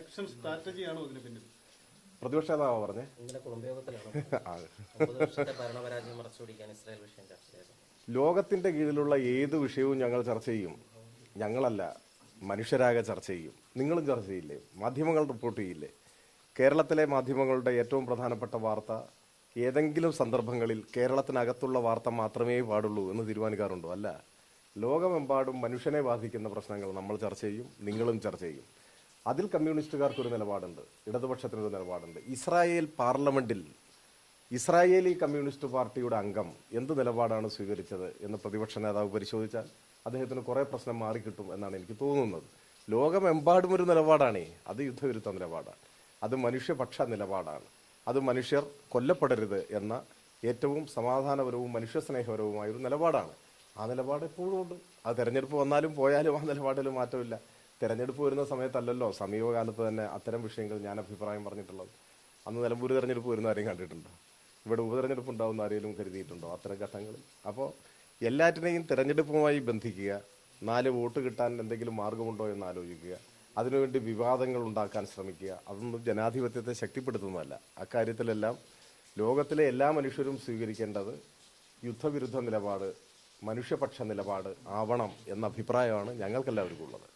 Election സ്ട്രാറ്റജിയാണോ ഇതിന് പിന്നിൽ? പ്രതിപക്ഷ നേതാവാ പറഞ്ഞേ. ലോകത്തിന്റെ കീഴിലുള്ള ഏത് വിഷയവും ഞങ്ങൾ ചർച്ച ചെയ്യും. ഞങ്ങളല്ല, മനുഷ്യരാകെ ചർച്ച ചെയ്യും. നിങ്ങളും ചർച്ച ചെയ്യില്ലേ? മാധ്യമങ്ങൾ റിപ്പോർട്ട് ചെയ്യില്ലേ? കേരളത്തിലെ മാധ്യമങ്ങളുടെ ഏറ്റവും പ്രധാനപ്പെട്ട വാർത്ത ഏതെങ്കിലും സന്ദർഭങ്ങളിൽ കേരളത്തിനകത്തുള്ള വാർത്ത മാത്രമേ പാടുള്ളൂ എന്ന് തീരുമാനിക്കാറുണ്ടോ? അല്ല, ലോകമെമ്പാടും മനുഷ്യനെ ബാധിക്കുന്ന പ്രശ്നങ്ങൾ നമ്മൾ ചർച്ച ചെയ്യും, നിങ്ങളും ചർച്ച ചെയ്യും. അതിൽ കമ്മ്യൂണിസ്റ്റുകാർക്കൊരു നിലപാടുണ്ട്, ഇടതുപക്ഷത്തിനൊരു നിലപാടുണ്ട്. ഇസ്രായേൽ പാർലമെന്റിൽ ഇസ്രായേലി കമ്മ്യൂണിസ്റ്റ് പാർട്ടിയുടെ അംഗം എന്ത് നിലപാടാണ് സ്വീകരിച്ചത് എന്ന് പ്രതിപക്ഷ നേതാവ് പരിശോധിച്ചാൽ അദ്ദേഹത്തിന് കുറേ പ്രശ്നം മാറിക്കിട്ടും എന്നാണ് എനിക്ക് തോന്നുന്നത്. ലോകമെമ്പാടും ഒരു നിലപാടാണേ, അത് യുദ്ധവിരുദ്ധ നിലപാടാണ്, അത് മനുഷ്യപക്ഷ നിലപാടാണ്, അത് മനുഷ്യർ കൊല്ലപ്പെടരുത് എന്ന ഏറ്റവും സമാധാനപരവും മനുഷ്യസ്നേഹപരവുമായൊരു നിലപാടാണ്. ആ നിലപാട് എപ്പോഴും ഉണ്ട്. അത് തെരഞ്ഞെടുപ്പ് വന്നാലും പോയാലും ആ നിലപാടിൽ മാറ്റമില്ല. തെരഞ്ഞെടുപ്പ് വരുന്ന സമയത്തല്ലല്ലോ സമീപകാലത്ത് തന്നെ അത്തരം വിഷയങ്ങൾ ഞാൻ അഭിപ്രായം പറഞ്ഞിട്ടുള്ളത്. അന്ന് നിലമ്പൂർ തെരഞ്ഞെടുപ്പ് വരുന്ന ആരെയും കണ്ടിട്ടുണ്ടോ? ഇവിടെ ഉപതെരഞ്ഞെടുപ്പ് ഉണ്ടാവുന്ന ആരെങ്കിലും കരുതിയിട്ടുണ്ടോ അത്തരം ഘട്ടങ്ങളിൽ? അപ്പോൾ എല്ലാറ്റിനെയും തെരഞ്ഞെടുപ്പുമായി ബന്ധിക്കുക, 4 വോട്ട് കിട്ടാൻ എന്തെങ്കിലും മാർഗമുണ്ടോ എന്ന് ആലോചിക്കുക, അതിനുവേണ്ടി വിവാദങ്ങൾ ഉണ്ടാക്കാൻ ശ്രമിക്കുക, അതൊന്നും ജനാധിപത്യത്തെ ശക്തിപ്പെടുത്തുന്നതല്ല. അക്കാര്യത്തിലെല്ലാം ലോകത്തിലെ എല്ലാ മനുഷ്യരും സ്വീകരിക്കേണ്ടത് യുദ്ധവിരുദ്ധ നിലപാട്, മനുഷ്യപക്ഷ നിലപാട് ആവണം എന്ന അഭിപ്രായമാണ് ഞങ്ങൾക്കെല്ലാവർക്കും ഉള്ളത്.